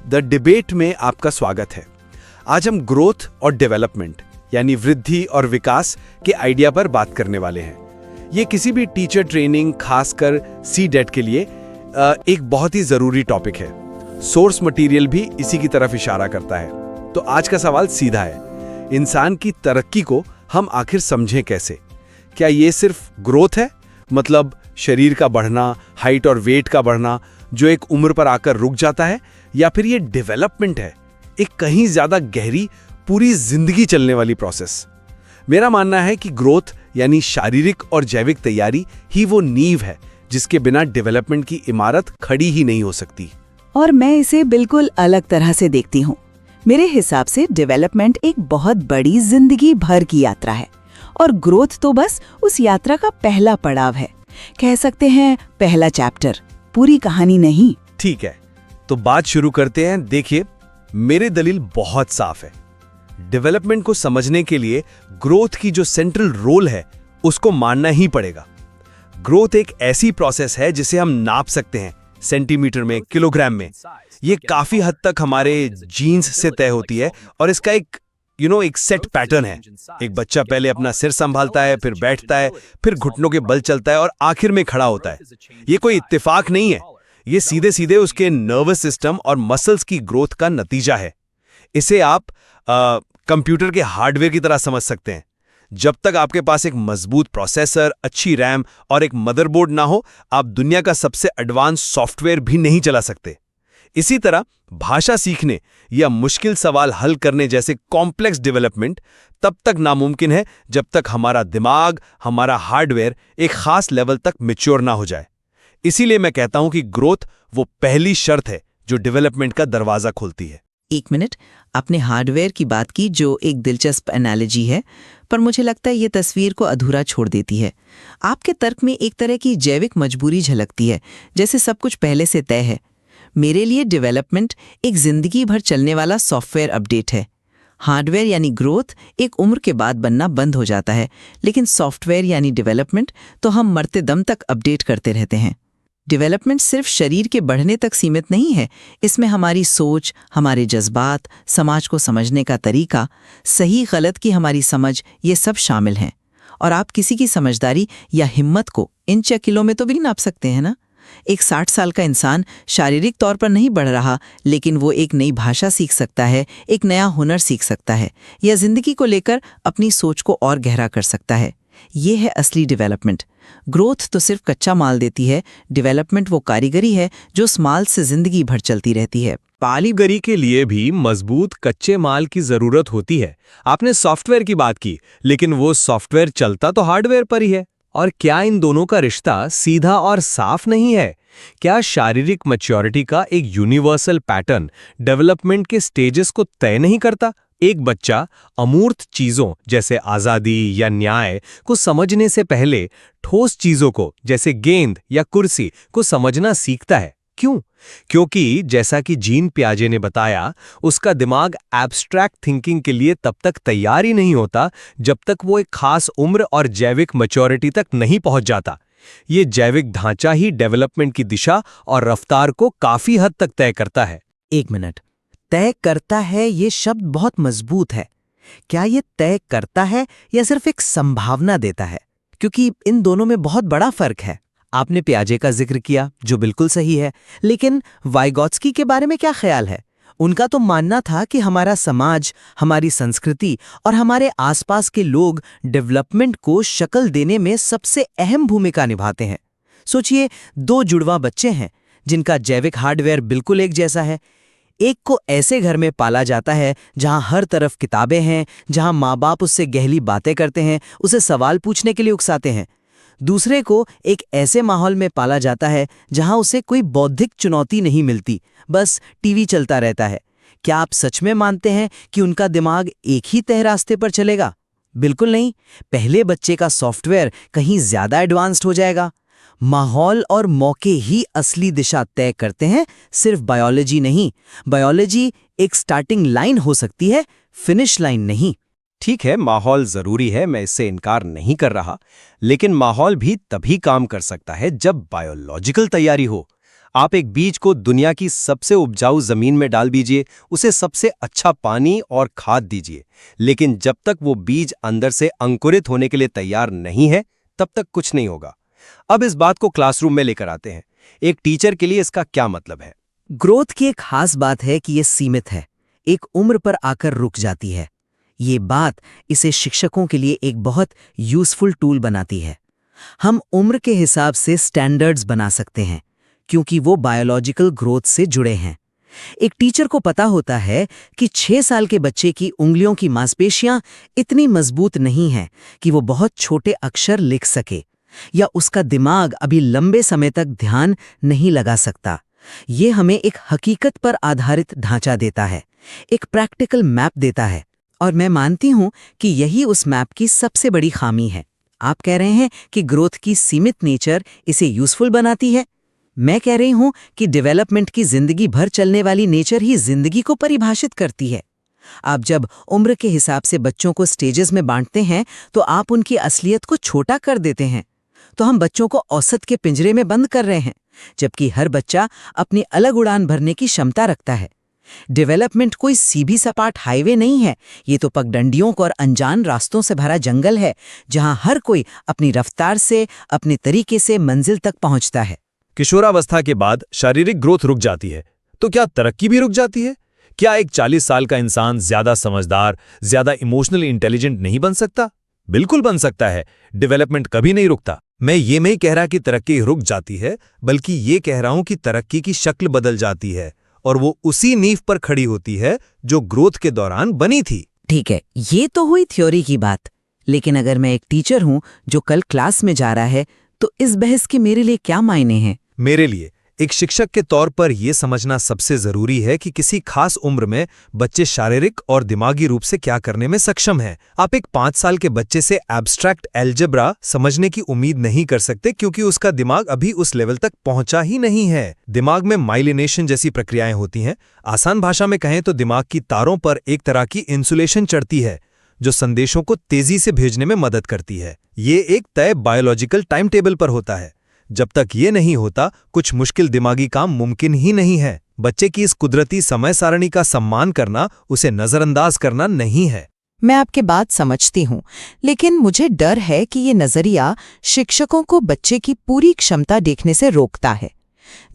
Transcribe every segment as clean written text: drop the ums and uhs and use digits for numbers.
The debate में आपका स्वागत है। आज हम ग्रोथ और डेवलपमेंट यानी वृद्धि और विकास के आइडिया पर बात करने वाले हैं। ये किसी भी टीचर ट्रेनिंग, खासकर सीडेट के लिए एक बहुत ही ज़रूरी टॉपिक है। सोर्स मटेरियल भी इसी की तरफ इशारा करता है। तो आज का सवाल सीधा है, इंसान की तरक्की को हम आखिर समझें कैसे? क्या ये सिर्फ ग्रोथ है, मतलब शरीर का बढ़ना, हाइट और वेट का बढ़ना जो एक उम्र पर आकर रुक जाता है, या फिर ये डेवलपमेंट है, एक कहीं ज्यादा गहरी, पूरी जिंदगी चलने वाली प्रोसेस? मेरा मानना है कि ग्रोथ यानी शारीरिक और जैविक तैयारी ही वो नींव है जिसके बिना डेवलपमेंट की इमारत खड़ी ही नहीं हो सकती। और मैं इसे बिल्कुल अलग तरह से देखती हूँ। मेरे हिसाब से डेवलपमेंट एक बहुत बड़ी जिंदगी भर की यात्रा है और ग्रोथ तो बस उस यात्रा का पहला पड़ाव है। कह सकते हैं पहला चैप्टर, पूरी कहानी नहीं। ठीक है, तो बात शुरू करते हैं। देखिए, मेरे दलील बहुत साफ है। डेवलपमेंट को समझने के लिए ग्रोथ की जो सेंट्रल रोल है उसको मानना ही पड़ेगा। ग्रोथ एक ऐसी प्रोसेस है जिसे हम नाप सकते हैं सेंटीमीटर में, किलोग्राम में। ये काफी हद तक हमारे जीन्स से तय होती है और इसका एक सेट पैटर्न है। एक बच्चा पहले अपना सिर संभालता है, फिर बैठता है, फिर घुटनों के बल चलता है और आखिर में खड़ा होता है। ये कोई इत्तेफाक नहीं है, ये सीधे सीधे उसके नर्वस सिस्टम और मसल्स की ग्रोथ का नतीजा है। इसे आप कंप्यूटर के हार्डवेयर की तरह समझ सकते हैं। जब तक आपके पास एक मजबूत प्रोसेसर, अच्छी रैम और एक मदरबोर्ड ना हो, आप दुनिया का सबसे एडवांस सॉफ्टवेयर भी नहीं चला सकते। इसी तरह भाषा सीखने या मुश्किल सवाल हल करने जैसे कॉम्प्लेक्स डेवलपमेंट तब तक नामुमकिन है जब तक हमारा दिमाग, हमारा हार्डवेयर एक खास लेवल तक मैच्योर ना हो जाए। इसीलिए मैं कहता हूं कि ग्रोथ वो पहली शर्त है जो डेवलपमेंट का दरवाजा खोलती है। एक मिनट, आपने हार्डवेयर की बात की जो एक दिलचस्प एनालॉजी है, पर मुझे लगता है ये तस्वीर को अधूरा छोड़ देती है। आपके तर्क में एक तरह की जैविक मजबूरी झलकती है, जैसे सब कुछ पहले से तय है। मेरे लिए डेवलपमेंट एक जिंदगी भर चलने वाला सॉफ्टवेयर अपडेट है। हार्डवेयर यानी ग्रोथ एक उम्र के बाद बनना बंद हो जाता है, लेकिन सॉफ्टवेयर यानी डेवलपमेंट तो हम मरते दम तक अपडेट करते रहते हैं। डेवलपमेंट सिर्फ शरीर के बढ़ने तक सीमित नहीं है, इसमें हमारी सोच, हमारे जज्बात, समाज को समझने का तरीका, सही गलत की हमारी समझ, ये सब शामिल हैं। और आप किसी की समझदारी या हिम्मत को इंच या किलो में तो भी नहीं नाप सकते हैं ना। एक 60 साल का इंसान शारीरिक तौर पर नहीं बढ़ रहा, लेकिन वो एक नई भाषा सीख सकता है, एक नया हुनर सीख सकता है, या जिंदगी को लेकर अपनी सोच को और गहरा कर सकता है। ये है असली डेवलपमेंट। ग्रोथ तो सिर्फ कच्चा माल देती है, डेवलपमेंट वो कारीगरी है जो उस माल से जिंदगी भर चलती रहती है। कारीगरी के लिए भी मजबूत कच्चे माल की जरूरत होती है। आपने सॉफ्टवेयर की बात की, लेकिन वो सॉफ्टवेयर चलता तो हार्डवेयर पर ही है। और क्या इन दोनों का रिश्ता सीधा और साफ नहीं है? क्या शारीरिक मैच्योरिटी का एक यूनिवर्सल पैटर्न डेवलपमेंट के स्टेजेस को तय नहीं करता? एक बच्चा अमूर्त चीजों जैसे आजादी या न्याय को समझने से पहले ठोस चीजों को जैसे गेंद या कुर्सी को समझना सीखता है। क्यों? क्योंकि जैसा कि जीन पियाजे ने बताया, उसका दिमाग एब्स्ट्रैक्ट थिंकिंग के लिए तब तक तैयार ही नहीं होता जब तक वो एक खास उम्र और जैविक मैच्योरिटी तक नहीं पहुंच जाता। ये जैविक ढांचा ही डेवलपमेंट की दिशा और रफ्तार को काफी हद तक तय करता है। एक मिनट, तय करता है, ये शब्द बहुत मजबूत है। क्या ये तय करता है या सिर्फ एक संभावना देता है? क्योंकि इन दोनों में बहुत बड़ा फर्क है। आपने पियाजे का जिक्र किया, जो बिल्कुल सही है, लेकिन वाइगॉत्स्की के बारे में क्या ख्याल है? उनका तो मानना था कि हमारा समाज, हमारी संस्कृति और हमारे आसपास के लोग डेवलपमेंट को शक्ल देने में सबसे अहम भूमिका निभाते हैं। सोचिए, 2 जुड़वा बच्चे हैं जिनका जैविक हार्डवेयर बिल्कुल एक जैसा है। एक को ऐसे घर में पाला जाता है जहां हर तरफ किताबें हैं, जहां माँ बाप उससे गहरी बातें करते हैं, उसे सवाल पूछने के लिए उकसाते हैं। दूसरे को एक ऐसे माहौल में पाला जाता है जहां उसे कोई बौद्धिक चुनौती नहीं मिलती, बस टीवी चलता रहता है। क्या आप सच में मानते हैं कि उनका दिमाग एक ही तय रास्ते पर चलेगा? बिल्कुल नहीं। पहले बच्चे का सॉफ्टवेयर कहीं ज्यादा एडवांस्ड हो जाएगा। माहौल और मौके ही असली दिशा तय करते हैं, सिर्फ बायोलॉजी नहीं। बायोलॉजी एक स्टार्टिंग लाइन हो सकती है, फिनिश लाइन नहीं। ठीक है, माहौल जरूरी है, मैं इससे इनकार नहीं कर रहा, लेकिन माहौल भी तभी काम कर सकता है जब बायोलॉजिकल तैयारी हो। आप एक बीज को दुनिया की सबसे उपजाऊ जमीन में डाल दीजिए, उसे सबसे अच्छा पानी और खाद दीजिए, लेकिन जब तक वो बीज अंदर से अंकुरित होने के लिए तैयार नहीं है, तब तक कुछ नहीं होगा। अब इस बात को क्लासरूम में लेकर आते हैं। एक टीचर के लिए इसका क्या मतलब है? ग्रोथ की एक खास बात है कि ये सीमित है, एक उम्र पर आकर रुक जाती है। ये बात इसे शिक्षकों के लिए एक बहुत यूजफुल टूल बनाती है। हम उम्र के हिसाब से स्टैंडर्ड्स बना सकते हैं, क्योंकि वो बायोलॉजिकल ग्रोथ से जुड़े हैं। एक टीचर को पता होता है कि 6 साल के बच्चे की उंगलियों की मांसपेशियां इतनी मजबूत नहीं हैं कि वो बहुत छोटे अक्षर लिख सके, या उसका दिमाग अभी लंबे समय तक ध्यान नहीं लगा सकता। ये हमें एक हकीकत पर आधारित ढांचा देता है, एक प्रैक्टिकल मैप देता है, और मैं मानती हूं कि यही उस मैप की सबसे बड़ी खामी है। आप कह रहे हैं कि ग्रोथ की सीमित नेचर इसे यूजफुल बनाती है। मैं कह रही हूं कि डेवलपमेंट की जिंदगी भर चलने वाली नेचर ही जिंदगी को परिभाषित करती है। आप जब उम्र के हिसाब से बच्चों को स्टेजेस में बांटते हैं तो आप उनकी असलियत को छोटा कर देते हैं। तो हम बच्चों को औसत के पिंजरे में बंद कर रहे हैं, जबकि हर बच्चा अपनी अलग उड़ान भरने की क्षमता रखता है। डेवलपमेंट कोई सीधी सपाट हाईवे नहीं है, ये तो पगडंडियों और अनजान रास्तों से भरा जंगल है, जहां हर कोई अपनी रफ्तार से, अपने तरीके से मंजिल तक पहुंचता है। किशोरावस्था के बाद शारीरिक ग्रोथ रुक जाती है, तो क्या तरक्की भी रुक जाती है? क्या एक 40 साल का इंसान ज्यादा समझदार, ज्यादा इमोशनली इंटेलिजेंट नहीं बन सकता? बिल्कुल बन सकता है। डेवलपमेंट कभी नहीं रुकता। मैं ये नहीं कह रहा कि तरक्की रुक जाती है, बल्कि ये कह रहा हूं कि तरक्की की शक्ल बदल जाती है और वो उसी नींव पर खड़ी होती है जो ग्रोथ के दौरान बनी थी। ठीक है, ये तो हुई थ्योरी की बात, लेकिन अगर मैं एक टीचर हूं जो कल क्लास में जा रहा है, तो इस बहस के मेरे लिए क्या मायने हैं? मेरे लिए एक शिक्षक के तौर पर यह समझना सबसे जरूरी है कि किसी खास उम्र में बच्चे शारीरिक और दिमागी रूप से क्या करने में सक्षम हैं। आप एक 5 साल के बच्चे से एब्स्ट्रैक्ट अलजेब्रा समझने की उम्मीद नहीं कर सकते, क्योंकि उसका दिमाग अभी उस लेवल तक पहुंचा ही नहीं है। दिमाग में माइलिनेशन जैसी प्रक्रियाएं होती हैं। आसान भाषा में कहें तो दिमाग की तारों पर एक तरह की इंसुलेशन चढ़ती है, जो संदेशों को तेजी से भेजने में मदद करती है। ये एक तय बायोलॉजिकल टाइम टेबल पर होता है। जब तक ये नहीं होता, कुछ मुश्किल दिमागी काम मुमकिन ही नहीं है। बच्चे की इस कुदरती समय सारणी का सम्मान करना, उसे नजरअंदाज करना नहीं है। मैं आपकी बात समझती हूँ, लेकिन मुझे डर है कि ये नजरिया शिक्षकों को बच्चे की पूरी क्षमता देखने से रोकता है।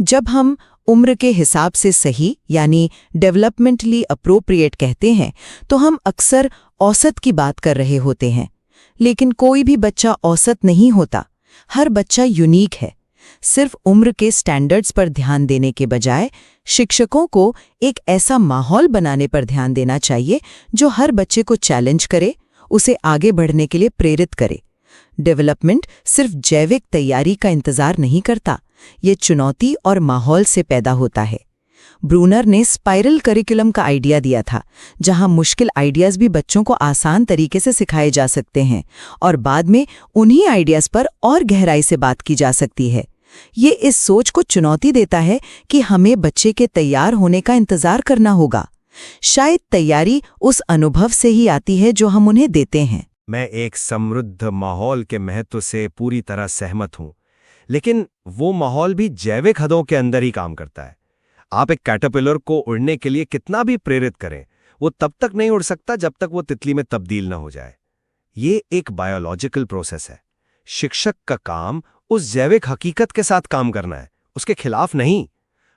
जब हम उम्र के हिसाब से सही यानी डेवलपमेंटली अप्रोप्रिएट कहते हैं, तो हम अक्सर औसत की बात कर रहे होते हैं। लेकिन कोई भी बच्चा औसत नहीं होता। हर बच्चा यूनिक है। सिर्फ उम्र के स्टैंडर्ड्स पर ध्यान देने के बजाय शिक्षकों को एक ऐसा माहौल बनाने पर ध्यान देना चाहिए जो हर बच्चे को चैलेंज करे, उसे आगे बढ़ने के लिए प्रेरित करे। डेवलपमेंट सिर्फ जैविक तैयारी का इंतजार नहीं करता, ये चुनौती और माहौल से पैदा होता है। ब्रूनर ने स्पाइरल करिकुलम का आइडिया दिया था, जहां मुश्किल आइडियाज भी बच्चों को आसान तरीके से सिखाए जा सकते हैं और बाद में उन्हीं आइडियाज पर और गहराई से बात की जा सकती है। ये इस सोच को चुनौती देता है कि हमें बच्चे के तैयार होने का इंतजार करना होगा। शायद तैयारी उस अनुभव से ही आती है जो हम उन्हें देते हैं। मैं एक समृद्ध माहौल के महत्व से पूरी तरह सहमत हूं, लेकिन वो माहौल भी जैविक हदों के अंदर ही काम करता है। आप एक कैटरपिलर को उड़ने के लिए कितना भी प्रेरित करें, वो तब तक नहीं उड़ सकता जब तक वो तितली में तब्दील न हो जाए। ये एक बायोलॉजिकल प्रोसेस है। शिक्षक का काम उस जैविक हकीकत के साथ काम करना है, उसके खिलाफ नहीं।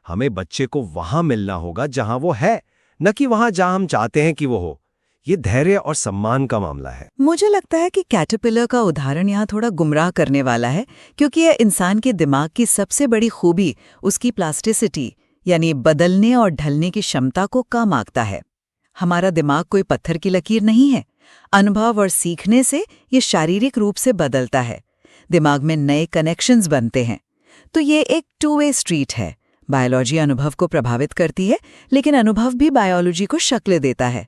हमें बच्चे को वहां मिलना होगा जहां वो है, न कि वहां जहां हम चाहते हैं कि वो हो। ये धैर्य और सम्मान का मामला है। मुझे लगता है कि कैटरपिलर का उदाहरण यहाँ थोड़ा गुमराह करने वाला है, क्योंकि यह इंसान के दिमाग की सबसे बड़ी खूबी उसकी प्लास्टिसिटी यानी बदलने और ढलने की क्षमता को कम आंकता है। हमारा दिमाग कोई पत्थर की लकीर नहीं है। अनुभव और सीखने से ये शारीरिक रूप से बदलता है। दिमाग में नए कनेक्शंस बनते हैं। तो ये एक 2-वे स्ट्रीट है। बायोलॉजी अनुभव को प्रभावित करती है, लेकिन अनुभव भी बायोलॉजी को शक्ल देता है।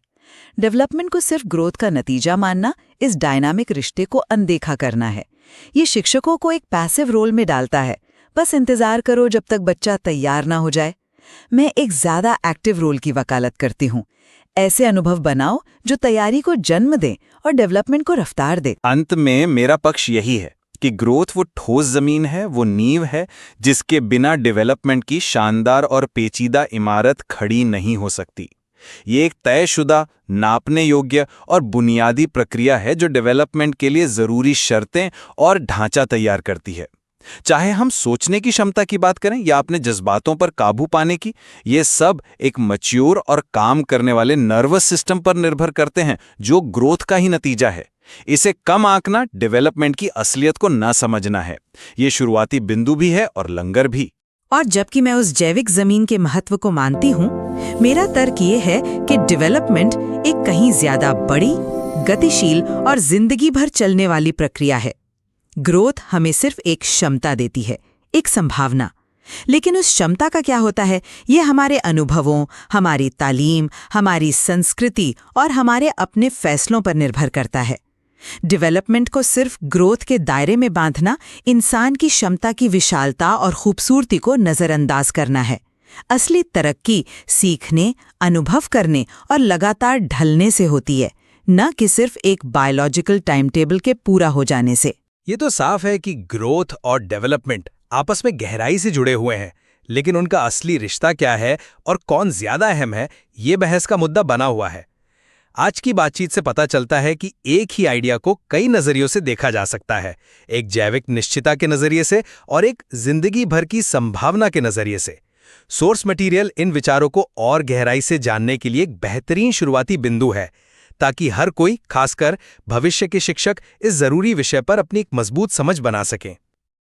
डेवलपमेंट को सिर्फ ग्रोथ का नतीजा मानना इस डायनामिक रिश्ते को अनदेखा करना है। ये शिक्षकों को एक पैसिव रोल में डालता है, बस इंतजार करो जब तक बच्चा तैयार ना हो जाए। मैं एक ज्यादा एक्टिव रोल की वकालत करती हूँ। ऐसे अनुभव बनाओ जो तैयारी को जन्म दें और डेवलपमेंट को रफ्तार दे। अंत में मेरा पक्ष यही है, कि ग्रोथ वो ठोस जमीन है, वो नींव है जिसके बिना डेवलपमेंट की शानदार और पेचीदा इमारत खड़ी नहीं हो सकती। ये एक तयशुदा, नापने योग्य और बुनियादी प्रक्रिया है जो डेवलपमेंट के लिए ज़रूरी शर्तें और ढांचा तैयार करती है। चाहे हम सोचने की क्षमता की बात करें या अपने जज्बातों पर काबू पाने की, ये सब एक मैच्योर और काम करने वाले नर्वस सिस्टम पर निर्भर करते हैं जो ग्रोथ का ही नतीजा है। इसे कम आंकना डेवलपमेंट की असलियत को ना समझना है। ये शुरुआती बिंदु भी है और लंगर भी। और जबकि मैं उस जैविक जमीन के महत्व को मानती हूँ, मेरा तर्क ये है कि डेवलपमेंट एक कहीं ज्यादा बड़ी, गतिशील और जिंदगी भर चलने वाली प्रक्रिया है। ग्रोथ हमें सिर्फ एक क्षमता देती है, एक संभावना। लेकिन उस क्षमता का क्या होता है, ये हमारे अनुभवों, हमारी तालीम, हमारी संस्कृति और हमारे अपने फैसलों पर निर्भर करता है। डेवलपमेंट को सिर्फ ग्रोथ के दायरे में बांधना इंसान की क्षमता की विशालता और खूबसूरती को नज़रअंदाज करना है। असली तरक्की सीखने, अनुभव करने और लगातार ढलने से होती है, न कि सिर्फ एक बायोलॉजिकल टाइम टेबल के पूरा हो जाने से। ये तो साफ है कि ग्रोथ और डेवलपमेंट आपस में गहराई से जुड़े हुए हैं, लेकिन उनका असली रिश्ता क्या है और कौन ज्यादा अहम है, ये बहस का मुद्दा बना हुआ है। आज की बातचीत से पता चलता है कि एक ही आइडिया को कई नजरियों से देखा जा सकता है, एक जैविक निश्चितता के नजरिए से और एक जिंदगी भर की संभावना के नजरिए से। सोर्स मटेरियल इन विचारों को और गहराई से जानने के लिए एक बेहतरीन शुरुआती बिंदु है, ताकि हर कोई, खासकर भविष्य के शिक्षक, इस जरूरी विषय पर अपनी एक मजबूत समझ बना सकें।